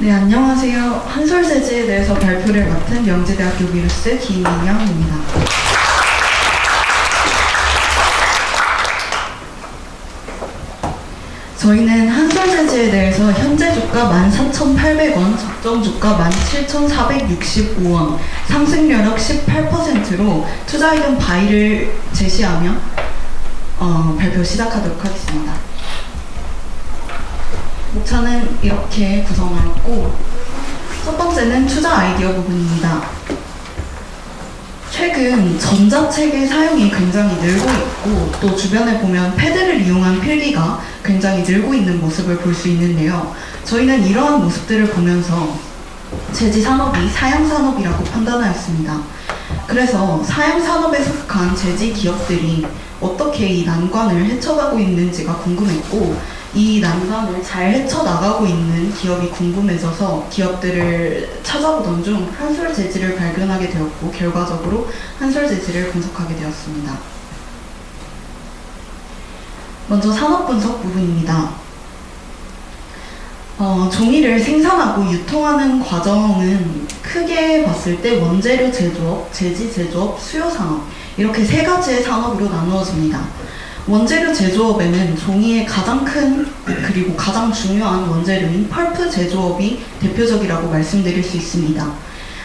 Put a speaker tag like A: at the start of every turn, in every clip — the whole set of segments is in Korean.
A: 네, 안녕하세요. 한솔재지에 대해서 발표를 맡은 명지대학교 미루스 김민영입니다. 저희는 한솔재지에 대해서 현재 주가 14,800원, 적정 주가 17,465원, 상승률 18%로 투자 의견 바이를 제시하며 발표 시작하도록 하겠습니다. 목차는 이렇게 구성하였고, 첫 번째는 투자 아이디어 부분입니다. 최근 전자책의 사용이 굉장히 늘고 있고, 또 주변에 보면 패드를 이용한 필기가 굉장히 늘고 있는 모습을 볼 수 있는데요. 저희는 이러한 모습들을 보면서 제지 산업이 사양 산업이라고 판단하였습니다. 그래서 사양 산업에 속한 제지 기업들이 어떻게 이 난관을 헤쳐가고 있는지가 궁금했고, 이 난관을 잘 헤쳐나가고 있는 기업이 궁금해져서 기업들을 찾아보던 중 한솔재지를 발견하게 되었고, 결과적으로 한솔재지를 분석하게 되었습니다. 먼저 산업 분석 부분입니다. 종이를 생산하고 유통하는 과정은 크게 봤을 때 원재료 제조업, 제지 제조업, 수요 산업, 이렇게 세 가지의 산업으로 나누어집니다. 원재료 제조업에는 종이의 가장 큰 그리고 가장 중요한 원재료인 펄프 제조업이 대표적이라고 말씀드릴 수 있습니다.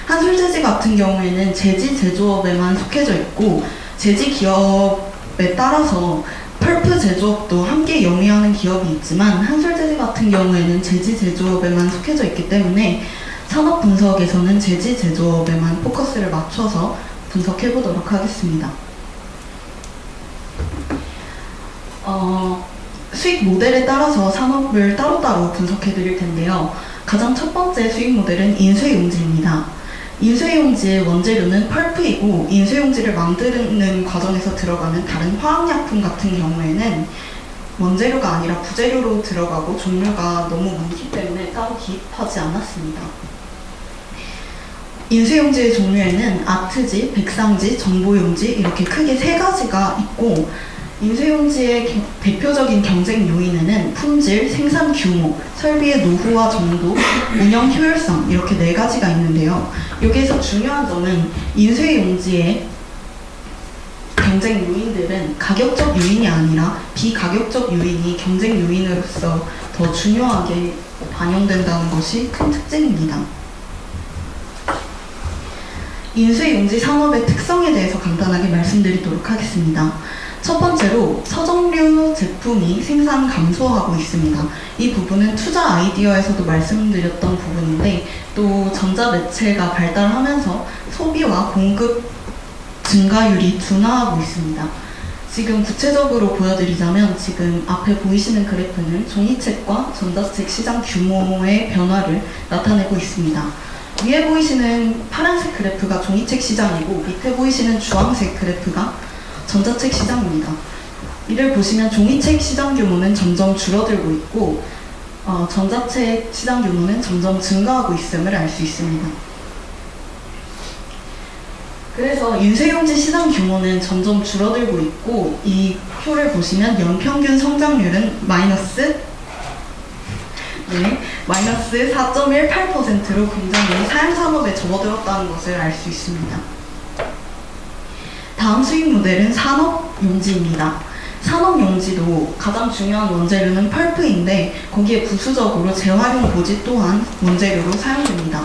A: 한솔재지 같은 경우에는 제지 제조업에만 속해져 있고, 제지 기업에 따라서 펄프 제조업도 함께 영위하는 기업이 있지만, 한솔재지 같은 경우에는 제지 제조업에만 속해져 있기 때문에 산업 분석에서는 제지 제조업에만 포커스를 맞춰서 분석해 보도록 하겠습니다. 수익 모델에 따라서 산업을 따로따로 분석해 드릴 텐데요. 가장 첫 번째 수익 모델은 인쇄용지입니다. 인쇄용지의 원재료는 펄프이고, 인쇄용지를 만드는 과정에서 들어가는 다른 화학약품 같은 경우에는 원재료가 아니라 부재료로 들어가고 종류가 너무 많기 때문에 따로 기입하지 않았습니다. 인쇄용지의 종류에는 아트지, 백상지, 정보용지 이렇게 크게 세 가지가 있고, 인쇄용지의 대표적인 경쟁 요인에는 품질, 생산 규모, 설비의 노후화 정도, 운영 효율성 이렇게 네 가지가 있는데요. 여기에서 중요한 점은 인쇄용지의 경쟁 요인들은 가격적 요인이 아니라 비가격적 요인이 경쟁 요인으로서 더 중요하게 반영된다는 것이 큰 특징입니다. 인쇄용지 산업의 특성에 대해서 간단하게 말씀드리도록 하겠습니다. 첫 번째로 서정류 제품이 생산 감소하고 있습니다. 이 부분은 투자 아이디어에서도 말씀드렸던 부분인데, 또 전자매체가 발달하면서 소비와 공급 증가율이 둔화하고 있습니다. 지금 구체적으로 보여드리자면, 지금 앞에 보이시는 그래프는 종이책과 전자책 시장 규모의 변화를 나타내고 있습니다. 위에 보이시는 파란색 그래프가 종이책 시장이고, 밑에 보이시는 주황색 그래프가 전자책 시장입니다. 이를 보시면 종이책 시장 규모는 점점 줄어들고 있고, 전자책 시장 규모는 점점 증가하고 있음을 알 수 있습니다. 그래서 인쇄용지 시장 규모는 점점 줄어들고 있고, 이 표를 보시면 연평균 성장률은 마이너스 4.18%로 굉장히 사양산업에 접어들었다는 것을 알 수 있습니다. 다음 수익 모델은 산업용지입니다. 산업용지도 가장 중요한 원재료는 펄프인데, 거기에 부수적으로 재활용 보지 또한 원재료로 사용됩니다.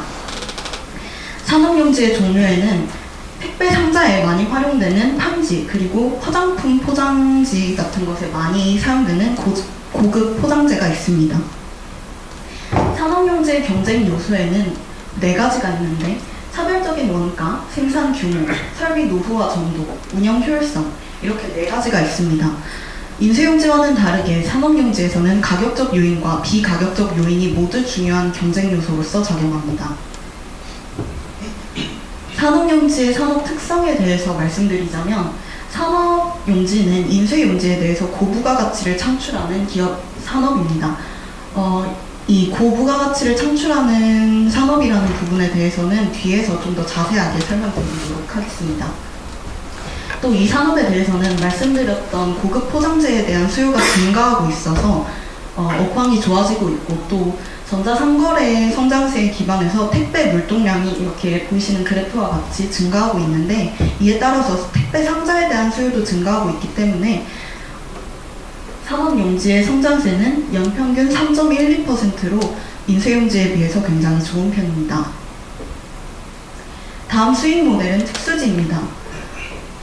A: 산업용지의 종류에는 택배 상자에 많이 활용되는 판지, 그리고 화장품 포장지 같은 것에 많이 사용되는 고급 포장재가 있습니다. 산업용지의 경쟁 요소에는 네 가지가 있는데, 차별적인 원가, 생산 규모, 설비 노후화 정도, 운영 효율성 이렇게 네 가지가 있습니다. 인쇄용지와는 다르게 산업용지에서는 가격적 요인과 비가격적 요인이 모두 중요한 경쟁 요소로서 작용합니다. 산업용지의 산업 특성에 대해서 말씀드리자면, 산업용지는 인쇄용지에 대해서 고부가가치를 창출하는 기업 산업입니다. 이 고부가가치를 창출하는 산업이라는 부분에 대해서는 뒤에서 좀 더 자세하게 설명드리도록 하겠습니다. 또 이 산업에 대해서는 말씀드렸던 고급 포장재에 대한 수요가 증가하고 있어서 업황이 좋아지고 있고, 또 전자상거래 성장세에 기반해서 택배 물동량이 이렇게 보이시는 그래프와 같이 증가하고 있는데, 이에 따라서 택배 상자에 대한 수요도 증가하고 있기 때문에 산업용지의 성장세는 연평균 3.12%로 인쇄용지에 비해서 굉장히 좋은 편입니다. 다음 수익 모델은 특수지입니다.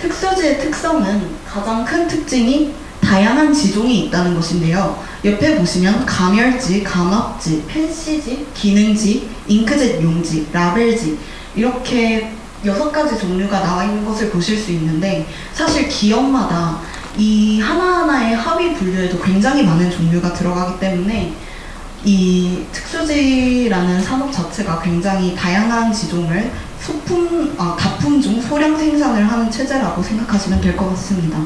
A: 특수지의 특성은 가장 큰 특징이 다양한 지종이 있다는 것인데요. 옆에 보시면 가멸지, 감압지, 펜시지, 기능지, 잉크젯 용지, 라벨지 이렇게 6가지 종류가 나와 있는 것을 보실 수 있는데, 사실 기업마다 이 하나하나의 하위 분류에도 굉장히 많은 종류가 들어가기 때문에 이 특수지라는 산업 자체가 굉장히 다양한 지종을 가품 중 소량 생산을 하는 체제라고 생각하시면 될 것 같습니다.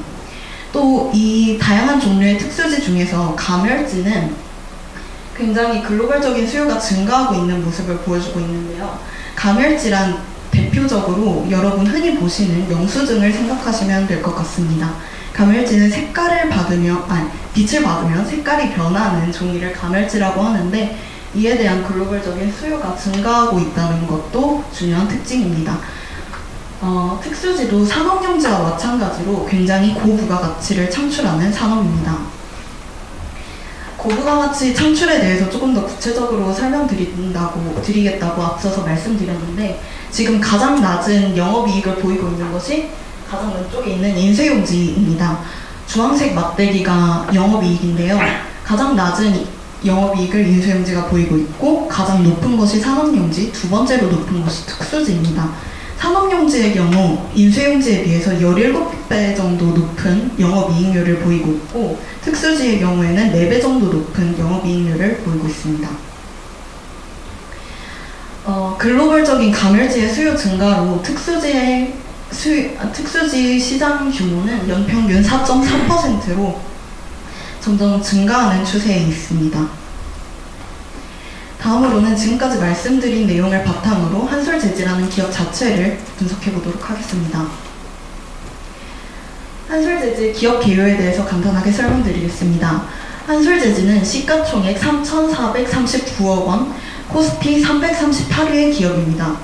A: 또 이 다양한 종류의 특수지 중에서 가멸지는 굉장히 글로벌적인 수요가 증가하고 있는 모습을 보여주고 있는데요. 가멸지란 대표적으로 여러분 흔히 보시는 영수증을 생각하시면 될 것 같습니다. 가멸지는 빛을 받으면 색깔이 변하는 종이를 가멸지라고 하는데, 이에 대한 글로벌적인 수요가 증가하고 있다는 것도 중요한 특징입니다. 특수지도 산업용지와 마찬가지로 굉장히 고부가가치를 창출하는 산업입니다. 고부가가치 창출에 대해서 조금 더 구체적으로 설명드리겠다고 앞서서 말씀드렸는데, 지금 가장 낮은 영업이익을 보이고 있는 것이 가장 왼쪽에 있는 인쇄용지입니다. 주황색 막대기가 영업이익인데요. 가장 낮은 영업이익을 인쇄용지가 보이고 있고, 가장 높은 것이 산업용지, 두 번째로 높은 것이 특수지입니다. 산업용지의 경우 인쇄용지에 비해서 17배 정도 높은 영업이익률을 보이고 있고, 특수지의 경우에는 4배 정도 높은 영업이익률을 보이고 있습니다. 글로벌적인 가멸지의 수요 증가로 특수지 시장 규모는 연평균 4.3%로 점점 증가하는 추세에 있습니다. 다음으로는 지금까지 말씀드린 내용을 바탕으로 한솔재지라는 기업 자체를 분석해 보도록 하겠습니다. 한솔재지 기업 개요에 대해서 간단하게 설명드리겠습니다. 한솔재지는 시가총액 3,439억 원, 코스피 338위의 기업입니다.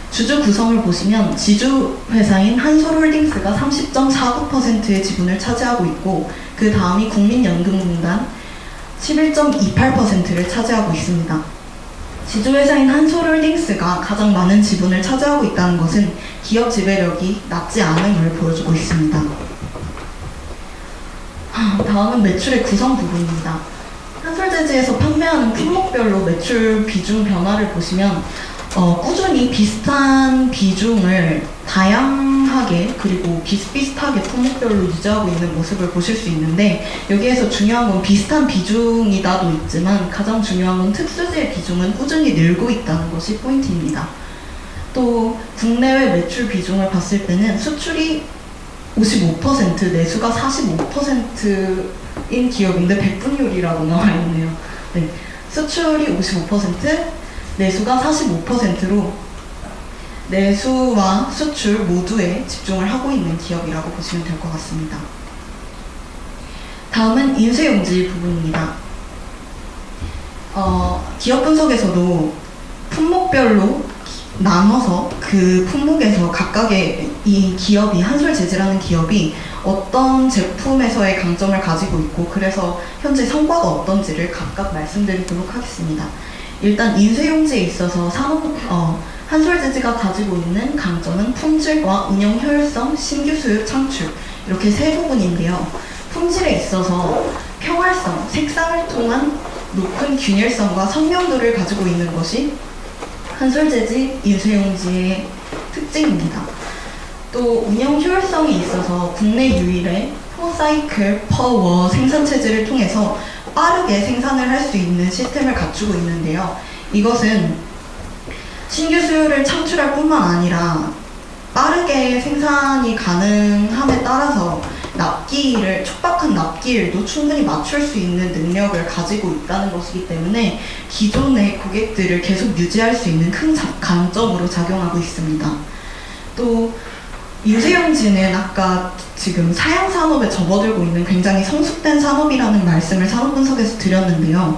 A: 주주 구성을 보시면 지주회사인 한솔홀딩스가 30.49%의 지분을 차지하고 있고, 그 다음이 국민연금공단 11.28%를 차지하고 있습니다. 지주회사인 한솔홀딩스가 가장 많은 지분을 차지하고 있다는 것은 기업 지배력이 낮지 않음을 보여주고 있습니다. 다음은 매출의 구성 부분입니다. 한솔재지에서 판매하는 품목별로 매출 비중 변화를 보시면 꾸준히 비슷한 비중을 다양하게 그리고 비슷비슷하게 품목별로 유지하고 있는 모습을 보실 수 있는데, 여기에서 중요한 건 비슷한 비중이다도 있지만 가장 중요한 건 특수지의 비중은 꾸준히 늘고 있다는 것이 포인트입니다. 또 국내외 매출 비중을 봤을 때는 수출이 55%, 내수가 45%인 기업인데 백분율이라고 나와 있네요. 네, 수출이 55%, 내수가 45%로 내수와 수출 모두에 집중을 하고 있는 기업이라고 보시면 될 것 같습니다. 다음은 인쇄용지 부분입니다. 기업 분석에서도 품목별로 나눠서 그 품목에서 각각의 이 기업이, 한솔재지라는 기업이 어떤 제품에서의 강점을 가지고 있고, 그래서 현재 성과가 어떤지를 각각 말씀드리도록 하겠습니다. 일단 인쇄용지에 있어서 한솔재지가 가지고 있는 강점은 품질과 운영 효율성, 신규 수요 창출, 이렇게 세 부분인데요. 품질에 있어서 평활성, 색상을 통한 높은 균일성과 선명도를 가지고 있는 것이 한솔재지 인쇄용지의 특징입니다. 또 운영 효율성이 있어서 국내 유일의 포사이클 퍼워 생산체제를 통해서 빠르게 생산을 할 수 있는 시스템을 갖추고 있는데요. 이것은 신규 수요를 창출할 뿐만 아니라 빠르게 생산이 가능함에 따라서 촉박한 납기일도 충분히 맞출 수 있는 능력을 가지고 있다는 것이기 때문에 기존의 고객들을 계속 유지할 수 있는 큰 강점으로 작용하고 있습니다. 또 인쇄용지는 아까 지금 사양 산업에 접어들고 있는 굉장히 성숙된 산업이라는 말씀을 산업분석에서 드렸는데요.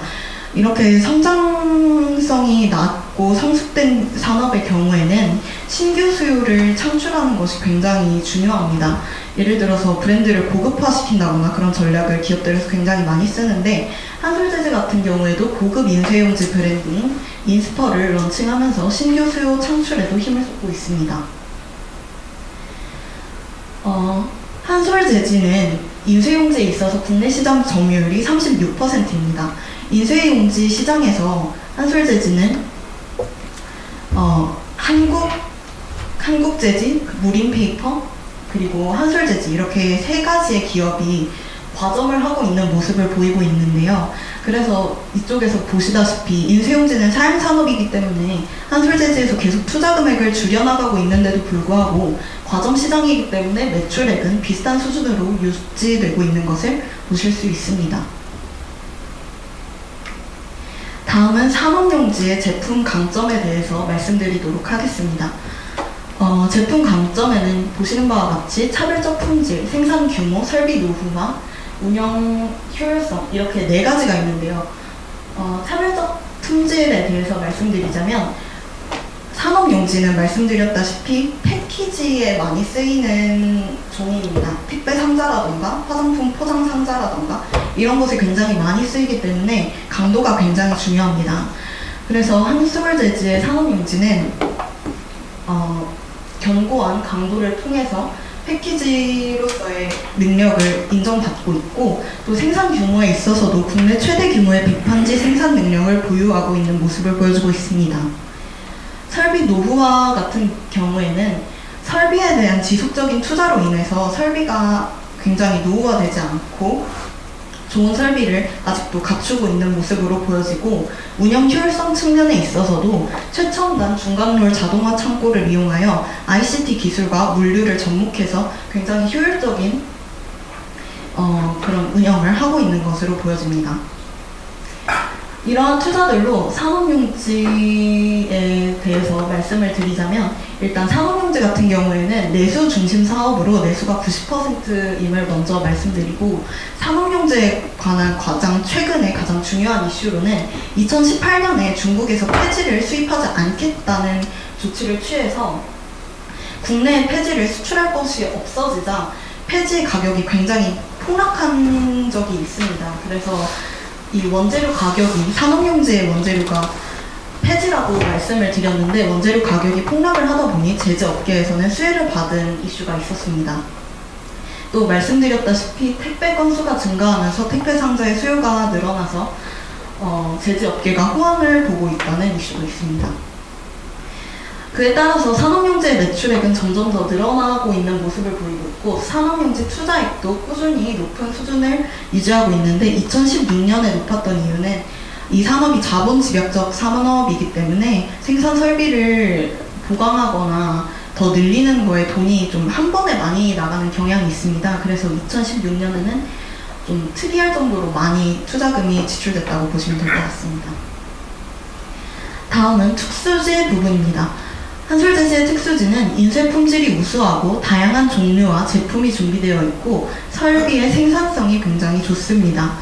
A: 이렇게 성장성이 낮고 성숙된 산업의 경우에는 신규 수요를 창출하는 것이 굉장히 중요합니다. 예를 들어서 브랜드를 고급화시킨다거나 그런 전략을 기업들에서 굉장히 많이 쓰는데, 한솔재즈 같은 경우에도 고급 인쇄용지 브랜드인 인스퍼를 런칭하면서 신규 수요 창출에도 힘을 쏟고 있습니다. 한솔재즈는 인쇄용지에 있어서 국내 시장 점유율이 36%입니다. 인쇄용지 시장에서 한솔재즈는 한국재지, 무림페이퍼, 그리고 한솔재즈 이렇게 세 가지의 기업이 과점을 하고 있는 모습을 보이고 있는데요. 그래서 이쪽에서 보시다시피 인쇄용지는 사양 산업이기 때문에 한솔재즈에서 계속 투자 금액을 줄여나가고 있는데도 불구하고 과점 시장이기 때문에 매출액은 비슷한 수준으로 유지되고 있는 것을 보실 수 있습니다. 다음은 산업용지의 제품 강점에 대해서 말씀드리도록 하겠습니다. 제품 강점에는 보시는 바와 같이 차별적 품질, 생산 규모, 설비 노후화, 운영 효율성 이렇게 네 가지가 있는데요. 차별적 품질에 대해서 말씀드리자면, 산업용지는 말씀드렸다시피 패키지에 많이 쓰이는 종이입니다. 택배 상자라던가 화장품 포장 상자라던가 이런 것이 굉장히 많이 쓰이기 때문에 강도가 굉장히 중요합니다. 그래서 한솔재즈의 산업용지는 견고한 강도를 통해서 패키지로서의 능력을 인정받고 있고, 또 생산 규모에 있어서도 국내 최대 규모의 백판지 생산 능력을 보유하고 있는 모습을 보여주고 있습니다. 설비 노후화 같은 경우에는 설비에 대한 지속적인 투자로 인해서 설비가 굉장히 노후화되지 않고 좋은 설비를 아직도 갖추고 있는 모습으로 보여지고, 운영 효율성 측면에 있어서도 최첨단 중간롤 자동화 창고를 이용하여 ICT 기술과 물류를 접목해서 굉장히 효율적인 그런 운영을 하고 있는 것으로 보여집니다. 이러한 투자들로 산업용지에 대해서 말씀을 드리자면, 일단 산업용지 같은 경우에는 내수 중심 사업으로 내수가 90%임을 먼저 말씀드리고, 산업용지에 관한 최근에 가장 중요한 이슈로는 2018년에 중국에서 폐지를 수입하지 않겠다는 조치를 취해서 국내에 폐지를 수출할 것이 없어지자 폐지 가격이 굉장히 폭락한 적이 있습니다. 그래서 이 원재료 가격이, 산업용지의 원재료가 폐지라고 말씀을 드렸는데 원재료 가격이 폭락을 하다 보니 제재업계에서는 수혜를 받은 이슈가 있었습니다. 또 말씀드렸다시피 택배 건수가 증가하면서 택배 상자의 수요가 늘어나서 제재업계가 호황을 보고 있다는 이슈도 있습니다. 그에 따라서 산업용지의 매출액은 점점 더 늘어나고 있는 모습을 보이고 있고, 산업용지 투자액도 꾸준히 높은 수준을 유지하고 있는데, 2016년에 높았던 이유는 이 산업이 자본 집약적 산업이기 때문에 생산 설비를 보강하거나 더 늘리는 거에 돈이 좀 한 번에 많이 나가는 경향이 있습니다. 그래서 2016년에는 좀 특이할 정도로 많이 투자금이 지출됐다고 보시면 될 것 같습니다. 다음은 특수지 부분입니다. 한솔재즈의 특수지는 인쇄 품질이 우수하고 다양한 종류와 제품이 준비되어 있고 설비의 생산성이 굉장히 좋습니다.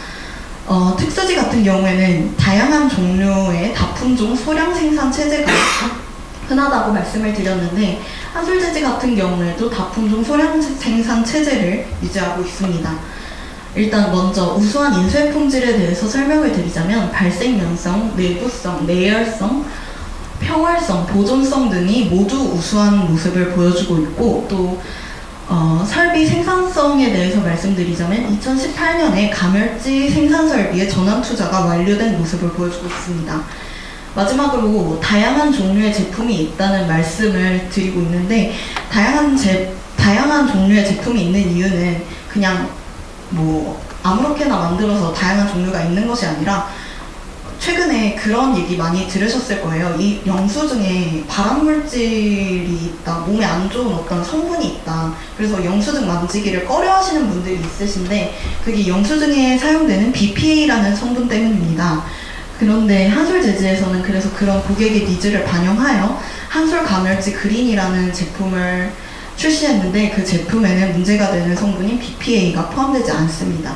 A: 특수지 같은 경우에는 다양한 종류의 다품종 소량 생산 체제가 흔하다고 말씀을 드렸는데, 한솔재즈 같은 경우에도 다품종 소량 생산 체제를 유지하고 있습니다. 일단 먼저 우수한 인쇄 품질에 대해서 설명을 드리자면, 발생면성, 내구성, 내열성, 평활성, 보존성 등이 모두 우수한 모습을 보여주고 있고, 또 설비 생산성에 대해서 말씀드리자면 2018년에 가멸지 생산 설비의 전환 투자가 완료된 모습을 보여주고 있습니다. 마지막으로 다양한 종류의 제품이 있다는 말씀을 드리고 있는데, 다양한 종류의 제품이 있는 이유는 그냥 아무렇게나 만들어서 다양한 종류가 있는 것이 아니라, 최근에 그런 얘기 많이 들으셨을 거예요. 이 영수증에 발암물질이 있다, 몸에 안 좋은 어떤 성분이 있다, 그래서 영수증 만지기를 꺼려 하시는 분들이 있으신데, 그게 영수증에 사용되는 BPA라는 성분 때문입니다. 그런데 한솔재즈에서는 그래서 그런 고객의 니즈를 반영하여 한솔 가멸지 그린이라는 제품을 출시했는데 그 제품에는 문제가 되는 성분인 BPA가 포함되지 않습니다.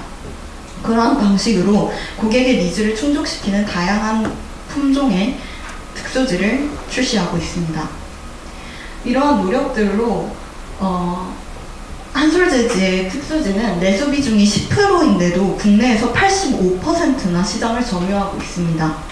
A: 그러한 방식으로 고객의 니즈를 충족시키는 다양한 품종의 특수지를 출시하고 있습니다. 이러한 노력들로 한솔재지의 특수지는 내수 비중이 10%인데도 국내에서 85%나 시장을 점유하고 있습니다.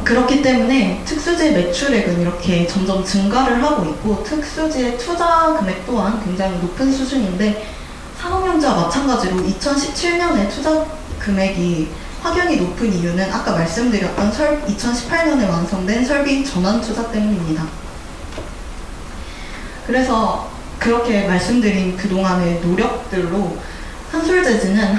A: 그렇기 때문에 특수지의 매출액은 이렇게 점점 증가를 하고 있고 특수지의 투자 금액 또한 굉장히 높은 수준인데 산업용지와 마찬가지로 2017년에 투자 금액이 확연히 높은 이유는 아까 말씀드렸던 2018년에 완성된 설비 전환 투자 때문입니다. 그래서 그렇게 말씀드린 그동안의 노력들로 한솔재지는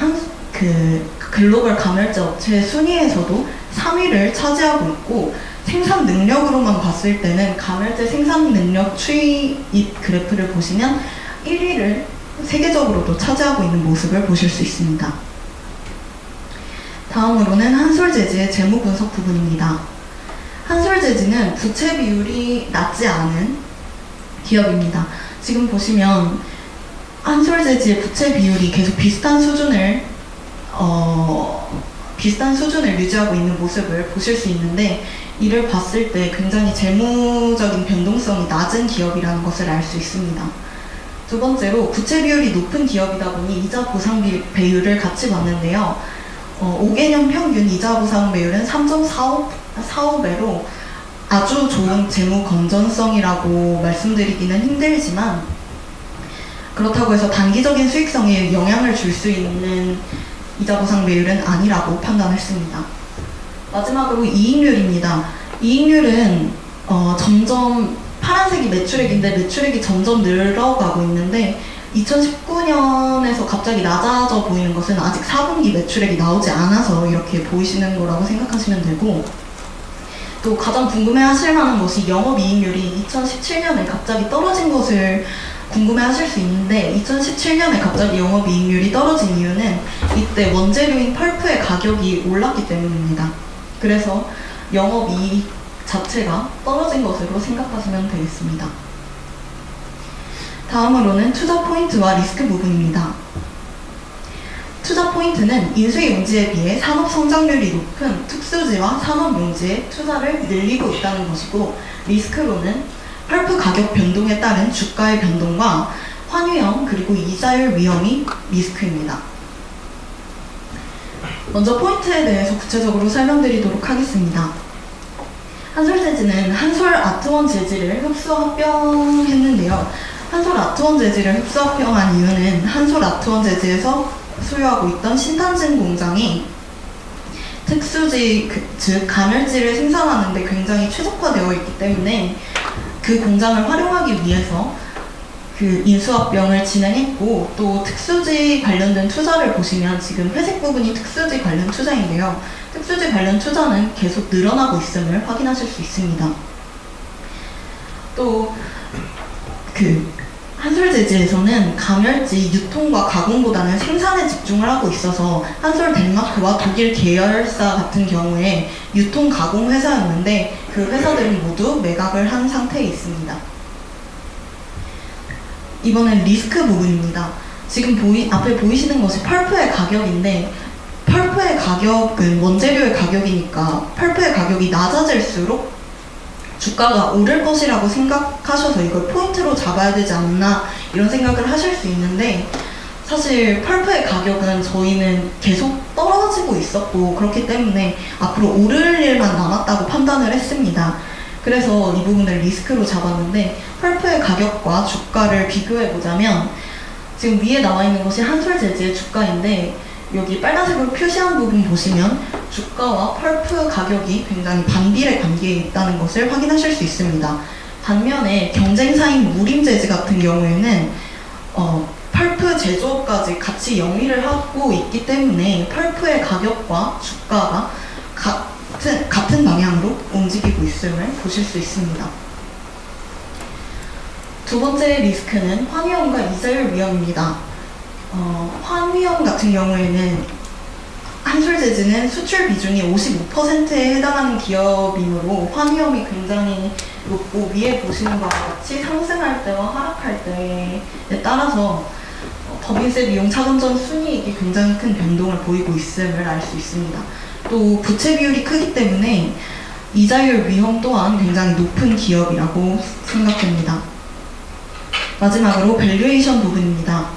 A: 글로벌 가멸제 업체 순위에서도 3위를 차지하고 있고 생산 능력으로만 봤을 때는 가멸제 생산 능력 추이 그래프를 보시면 1위를 세계적으로도 차지하고 있는 모습을 보실 수 있습니다. 다음으로는 한솔재지의 재무 분석 부분입니다. 한솔재지는 부채 비율이 낮지 않은 기업입니다. 지금 보시면 한솔재지의 부채 비율이 계속 비슷한 수준을 유지하고 있는 모습을 보실 수 있는데 이를 봤을 때 굉장히 재무적인 변동성이 낮은 기업이라는 것을 알 수 있습니다. 두 번째로 부채 비율이 높은 기업이다 보니 이자 보상 배율을 같이 봤는데요. 5개년 평균 이자 보상 배율은 3.45배로 아주 좋은 재무 건전성이라고 말씀드리기는 힘들지만 그렇다고 해서 단기적인 수익성에 영향을 줄 수 있는 이자 보상 배율은 아니라고 판단했습니다. 마지막으로 이익률입니다. 이익률은 점점 파란색이 매출액인데 매출액이 점점 늘어가고 있는데 2019년에서 갑자기 낮아져 보이는 것은 아직 4분기 매출액이 나오지 않아서 이렇게 보이시는 거라고 생각하시면 되고 또 가장 궁금해하실 만한 것이 영업이익률이 2017년에 갑자기 떨어진 것을 궁금해하실 수 있는데 2017년에 갑자기 영업이익률이 떨어진 이유는 이때 원재료인 펄프의 가격이 올랐기 때문입니다. 그래서 영업이익 자체가 떨어진 것으로 생각하시면 되겠습니다. 다음으로는 투자 포인트와 리스크 부분입니다. 투자 포인트는 인수용지에 비해 산업 성장률이 높은 특수지와 산업용지에 투자를 늘리고 있다는 것이고 리스크로는 펄프 가격 변동에 따른 주가의 변동과 환유형 그리고 이자율 위험이 리스크입니다. 먼저 포인트에 대해서 구체적으로 설명드리도록 하겠습니다. 한솔재지는 한솔 아트원 재질을 흡수 합병했는데요. 한솔 아트원 재질을 흡수 합병한 이유는 한솔 아트원 재질에서 소유하고 있던 신탄진 공장이 특수지, 즉 가멸지를 생산하는 데 굉장히 최적화되어 있기 때문에 그 공장을 활용하기 위해서 그 인수합병을 진행했고 또 특수지 관련된 투자를 보시면 지금 회색 부분이 특수지 관련 투자인데요. 특수지 관련 투자는 계속 늘어나고 있음을 확인하실 수 있습니다. 또 한솔재지에서는 가멸지 유통과 가공보다는 생산에 집중을 하고 있어서 한솔 덴마크와 독일 계열사 같은 경우에 유통 가공 회사였는데 그 회사들은 모두 매각을 한 상태에 있습니다. 이번엔 리스크 부분입니다. 지금 앞에 보이시는 것이 펄프의 가격인데 펄프의 가격은 원재료의 가격이니까 펄프의 가격이 낮아질수록 주가가 오를 것이라고 생각하셔서 이걸 포인트로 잡아야 되지 않나 이런 생각을 하실 수 있는데 사실 펄프의 가격은 저희는 계속 떨어지고 있었고 그렇기 때문에 앞으로 오를 일만 남았다고 판단을 했습니다. 그래서 이 부분을 리스크로 잡았는데 펄프의 가격과 주가를 비교해보자면 지금 위에 나와 있는 것이 한솔재지의 주가인데 여기 빨간색으로 표시한 부분 보시면 주가와 펄프 가격이 굉장히 반비례 관계에 있다는 것을 확인하실 수 있습니다. 반면에 경쟁사인 무림재지 같은 경우에는 펄프 제조업까지 같이 영위를 하고 있기 때문에 펄프의 가격과 주가가 같은 방향으로 움직이고 있음을 보실 수 있습니다. 두 번째 리스크는 환위험과 이자율 위험입니다. 환위험 같은 경우에는 한솔재지는 수출 비중이 55%에 해당하는 기업이므로 환위험이 굉장히 높고 위에 보시는 것과 같이 상승할 때와 하락할 때에 따라서 법인세 비용 차근전 순이익이 굉장히 큰 변동을 보이고 있음을 알 수 있습니다. 또 부채 비율이 크기 때문에 이자율 위험 또한 굉장히 높은 기업이라고 생각됩니다. 마지막으로 밸류에이션 부분입니다.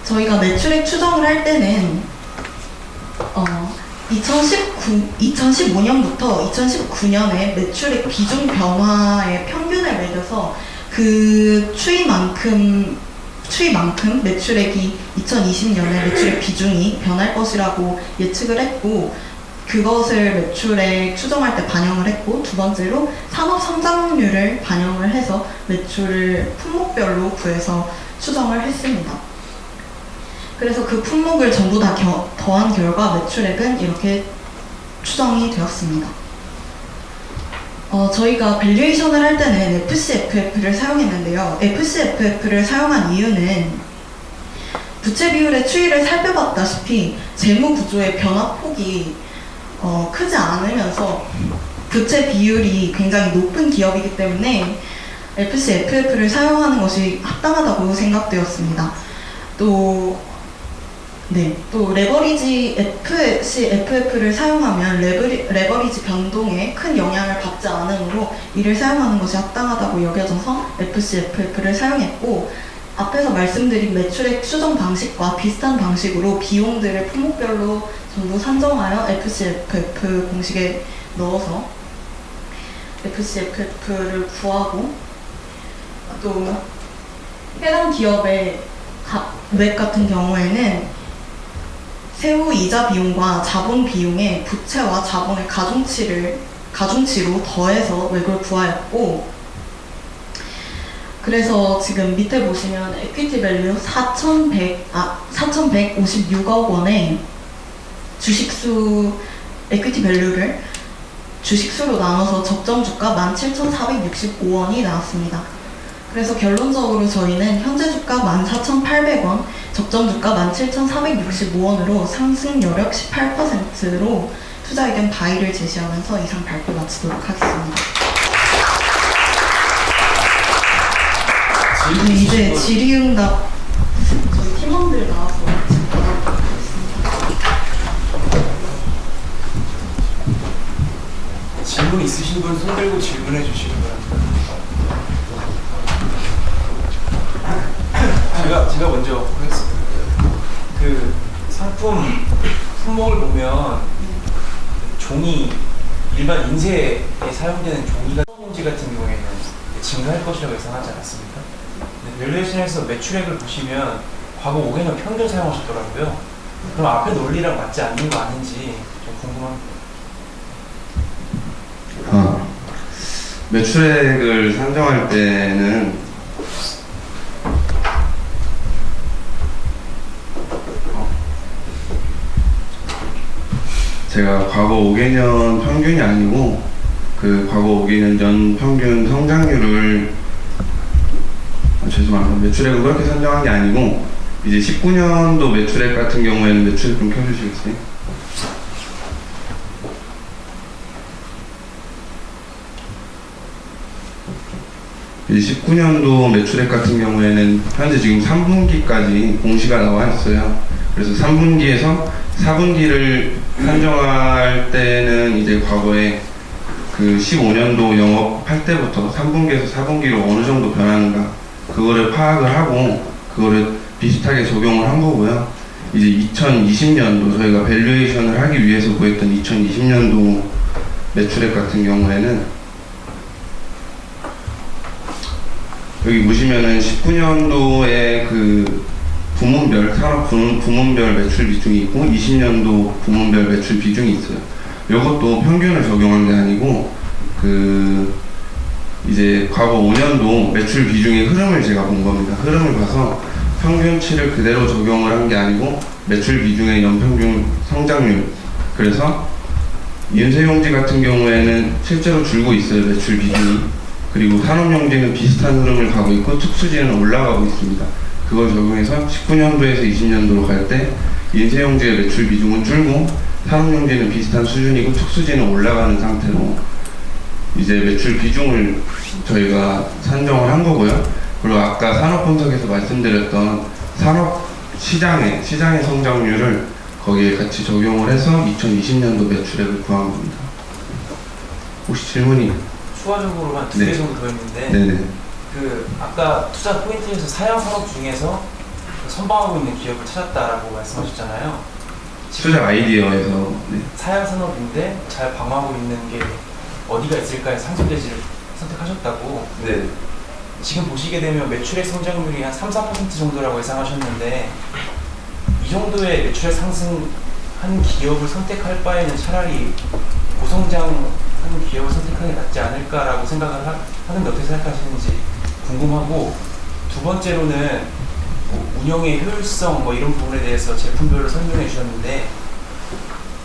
A: 저희가 매출액 추정을 할 때는 2015년부터 2019년에 매출액 비중 변화의 평균을 매겨서 그 추이만큼 매출액이 2020년에 매출액 비중이 변할 것이라고 예측을 했고, 그것을 매출액 추정할 때 반영을 했고, 두 번째로 산업 성장률을 반영을 해서 매출을 품목별로 구해서 추정을 했습니다. 그래서 그 품목을 전부 다 더한 결과 매출액은 이렇게 추정이 되었습니다. 저희가 밸류에이션을 할 때는 FCFF를 사용했는데요. FCFF를 사용한 이유는 부채 비율의 추이를 살펴봤다시피 재무 구조의 변화폭이 크지 않으면서 부채 비율이 굉장히 높은 기업이기 때문에 FCFF를 사용하는 것이 합당하다고 생각되었습니다. 또 레버리지 FCFF를 사용하면 레버리지 변동에 큰 영향을 받지 않으므로 이를 사용하는 것이 합당하다고 여겨져서 FCFF를 사용했고, 앞에서 말씀드린 매출액 추정 방식과 비슷한 방식으로 비용들을 품목별로 전부 산정하여 FCFF 공식에 넣어서 FCFF를 구하고, 또 해당 기업의 웹 같은 경우에는 세후 이자 비용과 자본 비용의 부채와 자본의 가중치로 더해서 웹을 구하였고, 그래서 지금 밑에 보시면 에퀴티 밸류 4,156억 원의 주식수 에퀴티 밸류를 주식수로 나눠서 적정 주가 17,465원이 나왔습니다. 그래서 결론적으로 저희는 현재 주가 14,800원, 적정 주가 17,465원으로 상승 여력 18%로 투자 의견 바이를 제시하면서 이상 발표 마치도록 하겠습니다. 이제 질의응답 저희 팀원들 나와서 받아보도록 하겠습니다.
B: 질문 있으신 분 손 들고 질문해 주시기 바랍니다. 제가 먼저 하겠습니다. 그 상품 품목을 보면 종이, 일반 인쇄에 사용되는 종이가 용지 같은 경우에는 증가할 것이라고 예상하지 않았습니까? 밸류에이션에서 매출액을 보시면 과거 5개년 평균 사용하셨더라고요. 그럼 앞에 논리랑 맞지 않는 거 아닌지 좀 궁금합니다.
C: 매출액을 산정할 때는 제가 과거 5개년 평균이 아니고 그 과거 5개년 전 평균 성장률을 죄송합니다. 매출액을 그렇게 산정한 게 아니고, 이제 19년도 매출액 같은 경우에는 매출액 좀 켜주시겠어요? 이제 19년도 매출액 같은 경우에는 현재 지금 3분기까지 공시가 나와 있어요. 그래서 3분기에서 4분기를 산정할 때는 이제 과거에 그 15년도 영업할 때부터 3분기에서 4분기로 어느 정도 변하는가 그거를 파악을 하고 그거를 비슷하게 적용을 한 거고요. 이제 2020년도 저희가 밸류에이션을 하기 위해서 구했던 2020년도 매출액 같은 경우에는 여기 보시면은 19년도에 그 부문별, 산업 부문별 매출 비중이 있고 20년도 부문별 매출 비중이 있어요. 이것도 평균을 적용한 게 아니고 이제 과거 5년도 매출 비중의 흐름을 제가 본 겁니다. 흐름을 봐서 평균치를 그대로 적용을 한 게 아니고 매출 비중의 연평균 성장률, 그래서 인쇄용지 같은 경우에는 실제로 줄고 있어요, 매출 비중이. 그리고 산업용지는 비슷한 흐름을 가고 있고 특수지는 올라가고 있습니다. 그걸 적용해서 19년도에서 20년도로 갈 때 인쇄용지의 매출 비중은 줄고 산업용지는 비슷한 수준이고 특수지는 올라가는 상태로 이제 매출 비중을 저희가 산정을 한 거고요. 그리고 아까 산업 분석에서 말씀드렸던 산업 시장의 성장률을 거기에 같이 적용을 해서 2020년도 매출액을 구한 겁니다. 혹시 질문이?
B: 추가적으로만 두 개 정도 더 있는데
C: 네네.
B: 그 아까 투자 포인트에서 사양 산업 중에서 선방하고 있는 기업을 찾았다라고 말씀하셨잖아요.
C: 투자 아이디어에서 네.
B: 사양 산업인데 잘 방어하고 있는 게 어디가 있을까 해서 상승대지를 선택하셨다고.
C: 네.
B: 지금 보시게 되면 매출액 성장률이 한 3-4% 정도라고 예상하셨는데 이 정도의 매출액 상승한 기업을 선택할 바에는 차라리 고성장하는 기업을 선택하는 게 낫지 않을까라고 생각을 하는데 어떻게 생각하시는지 궁금하고, 두 번째로는 뭐 운영의 효율성 뭐 이런 부분에 대해서 제품별로 설명해 주셨는데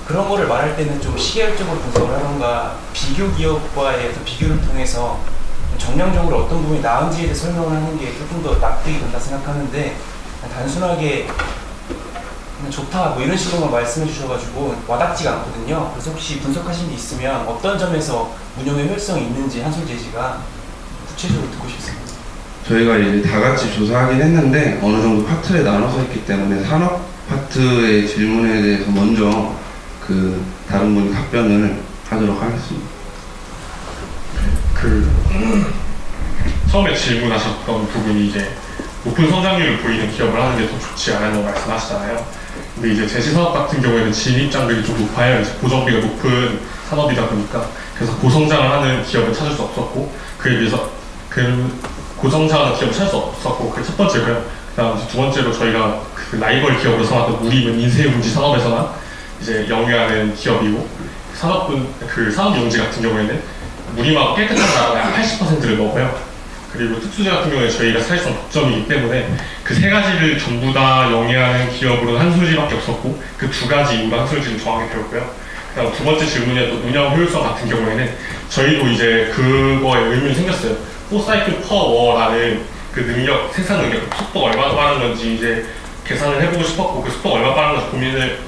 B: 그런 거를 말할 때는 좀 시계열적으로 분석을 하던가 비교 기업과의 어떤 비교를 통해서 정량적으로 어떤 부분이 나은지에 대해 설명을 하는 게 조금 더 납득이 된다 생각하는데, 단순하게 그냥 좋다 뭐 이런 식으로만 말씀해 주셔가지고 와닿지가 않거든요. 그래서 혹시 분석하신 게 있으면 어떤 점에서 운영의 효율성이 있는지 한솔제지가 구체적으로 듣고 싶습니다.
C: 저희가 이제 다 같이 조사하긴 했는데 어느 정도 파트에 나눠서 했기 때문에 산업 파트의 질문에 대해서 먼저 그 다른 분이 답변을 하도록 하겠습니다.
D: 처음에 질문하셨던 부분이 이제 높은 성장률을 보이는 기업을 하는 게 더 좋지 않냐고 말씀하시잖아요. 근데 이제 제시산업 같은 경우에는 진입장벽이 좀 높아요. 이제 고정비가 높은 산업이다 보니까. 그래서 고성장을 하는 기업을 찾을 수 없었고, 그에 비해서 그 고성장하는 기업을 찾을 수 없었고, 그게 첫 번째고요. 그다음 두 번째로 저희가 그 라이벌 기업으로 삼았던 무림은 인쇄용지 산업에서만 이제 영위하는 기업이고, 산업용지 같은 경우에는 무림하고 깨끗한 나라가 약 80%를 먹어요. 그리고 특수제 같은 경우에 저희가 사실상 독점이기 때문에 그 세 가지를 전부 다 영위하는 기업으로는 한솔지밖에 없었고, 그 두 가지 이유로 한솔지를 정하게 되었고요. 그다음 두 번째 질문이었던 운영 효율성 같은 경우에는 저희도 이제 그거에 의문이 생겼어요. 4사이클 per war라는 그 능력, 생산 능력, 속도가 얼마나 빠른 건지 이제 계산을 해보고 싶었고, 그 속도가 얼마나 빠른 건지 고민을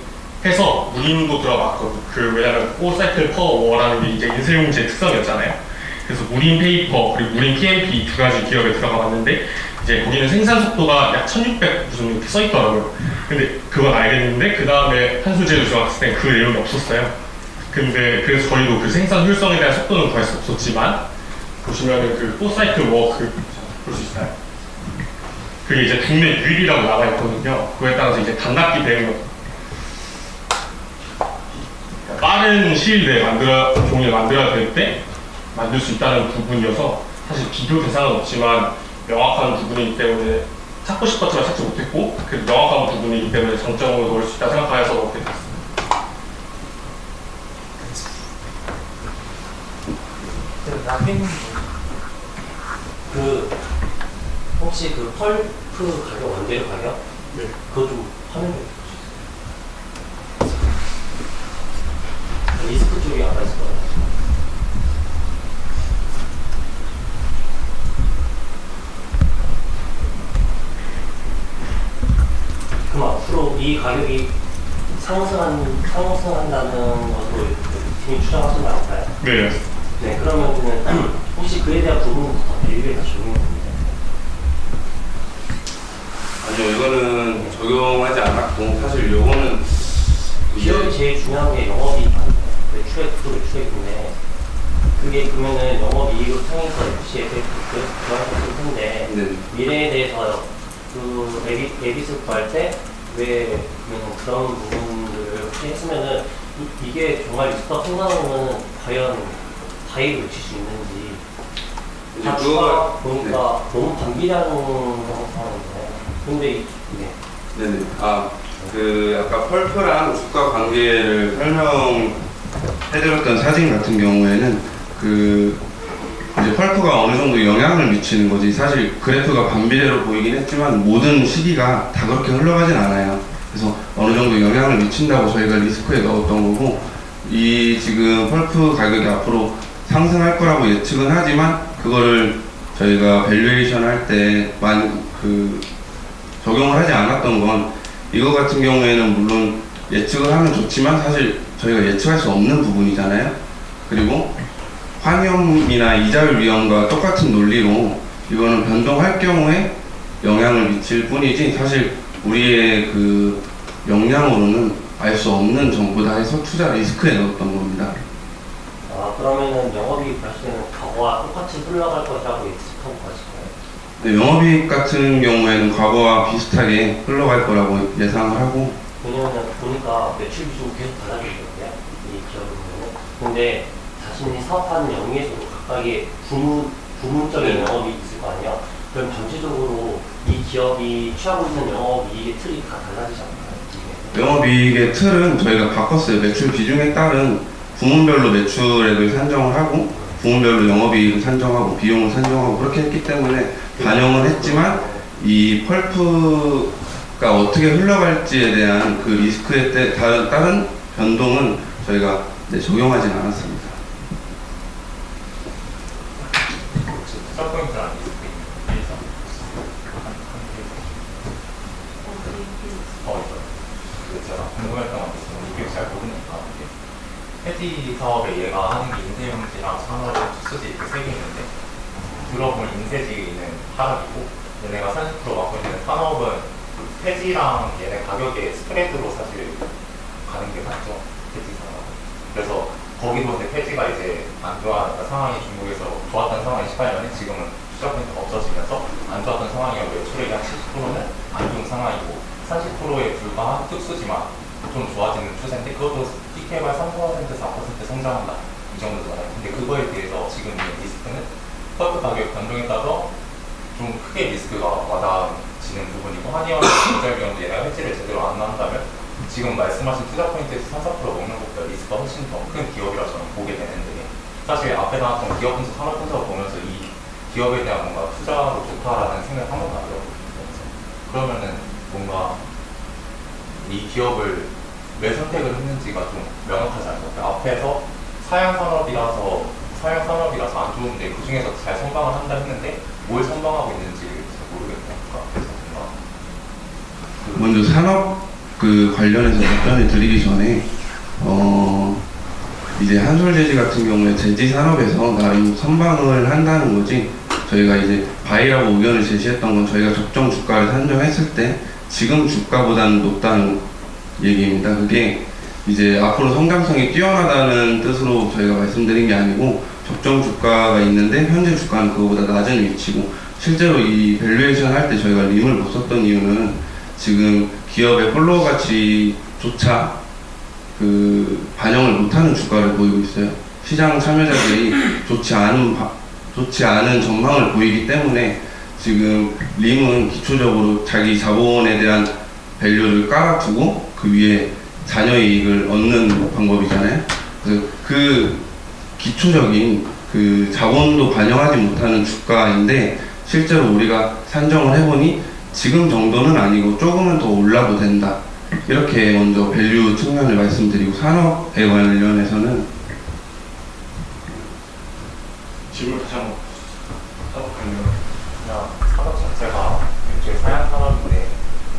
D: 해서 무림도 들어갔거든요. 왜냐면 4사이클 per war라는 게 이제 인쇄용지의 특성이었잖아요. 그래서 무림 페이퍼 그리고 무림 PMP 두 가지 기업에 들어가 봤는데 이제 거기는 생산 속도가 약 1600 무슨 이렇게 써 있더라고요. 근데 그건 알겠는데 그 다음에 한솔제를 들어갔을 때 그 내용이 없었어요. 근데 그래서 저희도 그 생산 효율성에 대한 속도는 구할 수 없었지만, 보시면은 그 4사이클 워 볼 수 있어요. 그게 이제 국내 유일이라고 나와 있거든요. 그거에 따라서 이제 단납기 대응 빠른 시일 내에 종이를 만들어야 될 때 만들 수 있다는 부분이어서 사실 비교 대상은 없지만 명확한 부분이기 때문에 찾고 싶었지만 찾지 못했고, 그 명확한 부분이기 때문에 장점으로 넣을 수 있다 생각해서 넣게 됐습니다.
E: 혹시 그 펄프 가격, 원재료 가격? 네. 그거 좀 화면에 보여주세요. 리스크 쪽이 아까 있을 거예요. 그럼 앞으로 이 가격이 상승한다는 것으로 팀이 추정하시는 않을까요?
D: 네.
E: 네, 그러면은 혹시 그에 대한 부분은 다 밸류에 다 적용이 됩니다.
C: 아니요, 이거는 적용하지 않았고, 사실 요거는
E: 기업이 제일 중요한 게 영업이익 아니에요. 매출액인데 그게 그러면은 영업이익을 통해서 FC 에펙트 그런 것일 텐데,
C: 네.
E: 미래에 대해서 그 에빗을 구할 때 왜 그런 부분들을 혹시 했으면은 이게 정말 리스크가 성장하면 과연 다이를 외칠 수 있는지 다 추가 보니까 너무 반비례하는 상황인데, 근데
C: 네네. 아까 펄프랑 주가 관계를 설명해드렸던 사진 같은 경우에는 이제 펄프가 어느 정도 영향을 미치는 거지, 사실 그래프가 반비례로 보이긴 했지만 모든 시기가 다 그렇게 흘러가진 않아요. 그래서 어느 정도 영향을 미친다고 저희가 리스크에 넣었던 거고, 이 지금 펄프 가격이 앞으로 상승할 거라고 예측은 하지만 그거를 저희가 밸류에이션 할 때만 적용을 하지 않았던 건, 이거 같은 경우에는 물론 예측을 하면 좋지만 사실 저희가 예측할 수 없는 부분이잖아요. 그리고 환위험이나 이자율 위험과 똑같은 논리로 이거는 변동할 경우에 영향을 미칠 뿐이지 사실 우리의 그 역량으로는 알 수 없는 정보다 해서 투자 리스크에 넣었던 겁니다.
E: 아, 그러면은 영업이익 발생은 과거와 똑같이 흘러갈 것이라고 예측하고 가실까요?
C: 네, 영업이익 같은 경우에는 과거와 비슷하게 흘러갈 거라고 예상을 하고
E: 왜냐면 보니까 매출 비중이 계속 달라지거든요. 이 기업은. 근데 자신이 사업하는 영역에서도 각각의 부문적인 영업이익이 있을 거 아니에요? 그럼 전체적으로 이 기업이 취하고 있는 영업이익의 틀이 다 달라지지 않나요?
C: 영업이익의 틀은 저희가 바꿨어요. 매출 비중에 따른 부문별로 매출액을 산정을 하고 부문별로 영업이익을 산정하고 비용을 산정하고 그렇게 했기 때문에 반영을 했지만 이 펄프가 어떻게 흘러갈지에 대한 그 리스크에 따른 변동은 저희가 적용하진 않았습니다.
F: 투자 포인트는 아니죠. 제가 궁금했던 건 있어요. 이게 잘 모르니까 해지 사업에 얘가 하는 게 인쇄용지랑 산업용 투수지 이렇게 세 개 있는데 들어보면 인쇄지는 하락이고 얘네가 30% 맡고 있는 산업은 폐지랑 얘네 가격의 스프레드로 사실 가는 게 맞죠. 폐지 산업은. 그래서 거기도 이제 폐지가 이제 안 좋아하는 상황이 중국에서 좋았던 상황이 18년에 지금은 투자 포인트가 없어지면서 안 좋았던 상황이고 매출액이 한 70%는 안 좋은 상황이고 30%에 불과한 특수지만 좀 좋아지는 추세인데 그것도 TK발 3%, 4% 성장한다 이 정도잖아요. 근데 그거에 대해서 지금 있는 리스크는 펄프 가격 변동에 따라서 좀 크게 리스크가 와닿지는 부분이고 한의원 조절비용도 얘네가 해지를 제대로 안 한다면 지금 말씀하신 투자 포인트에서 3, 4% 먹는 것보다 리스크가 훨씬 더 큰 기업이라 저는 보게 되는데 사실 앞에 나왔던 기업 분석, 산업 분석을 보면서 이 기업에 대한 뭔가 투자로 좋다라는 생각을 한 번도 안 해봤거든요. 그러면은 뭔가 이 기업을 왜 선택을 했는지가 좀 명확하지 않을 것 같아요. 앞에서 사양산업이라서 안 좋은데 그 중에서 잘 선방을 한다 했는데 뭘 선방하고 있는지 잘 모르겠네요.
C: 먼저 산업 그 관련해서 답변을 드리기 전에 이제 한솔재지 같은 경우에 제지 산업에서 나름 선방을 한다는 거지 저희가 이제 바이라고 의견을 제시했던 건 저희가 적정 주가를 산정했을 때 지금 주가보다는 높다는 얘기입니다. 그게 이제 앞으로 성장성이 뛰어나다는 뜻으로 저희가 말씀드린 게 아니고 적정 주가가 있는데 현재 주가는 그거보다 낮은 위치고 실제로 이 밸류에이션 할 때 저희가 림을 못 썼던 이유는 지금 기업의 폴로워 가치조차 그 반영을 못하는 주가를 보이고 있어요. 시장 참여자들이 좋지 않은 전망을 보이기 때문에 지금 림은 기초적으로 자기 자본에 대한 밸류를 깔아두고 그 위에 자녀의 이익을 얻는 방법이잖아요. 그래서 그 기초적인 그 자본도 반영하지 못하는 주가인데 실제로 우리가 산정을 해보니 지금 정도는 아니고 조금은 더 올라도 된다. 이렇게 먼저 밸류 측면을 말씀드리고 산업에 관련해서는
D: 질문 다시 한번 산업 관련.
F: 그냥 산업 자체가 일종의 사양 산업인데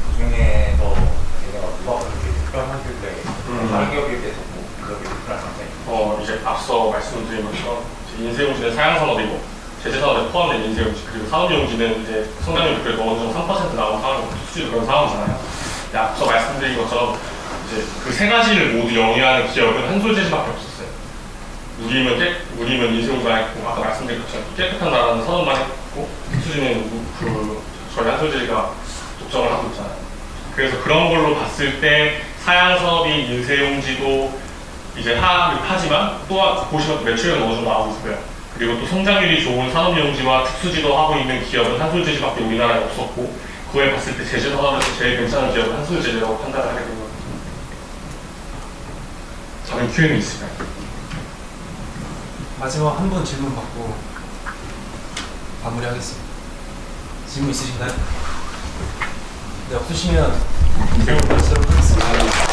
F: 그 중에서 얘네가 누가 그렇게 특별하길래 다른 기업에 비해서 뭐 그렇게 특별한 장점이
D: 이제 앞서 말씀드린 것처럼 인쇄용지는 사양산업이고 제재산업에 포함된 인쇄용지 그리고 산업용지는 이제 성장률이 그래도 어느 정도 3% 나온 상황이고 수주도 그런 상황이잖아요. 근데 앞서 말씀드린 것처럼 이제 그 세 가지를 모두 영위하는 기업은 한솔재지밖에 없었어요. 우림은 인쇄용지가 있고 아까 말씀드린 것처럼 깨끗한 나라는 산업만 했고 수주는 저희 한솔재지가 독점을 하고 있잖아요. 그래서 그런 걸로 봤을 때 사양산업이 인쇄용지도 이제 하지만 또 보시면 매출은 어느 정도 나오고 있고요. 그리고 또 성장률이 좋은 산업용지와 특수지도 하고 있는 기업은 한솔재지밖에 우리나라에 없었고 그거에 봤을 때 제재산업에서 제일 괜찮은 기업은 한솔재지라고 판단을 하게 된 겁니다. 다른 Q&A 있을까요?
B: 마지막 한 번 질문 받고 마무리하겠습니다. 질문 있으신가요? 네, 없으시면 질문 받도록 하겠습니다.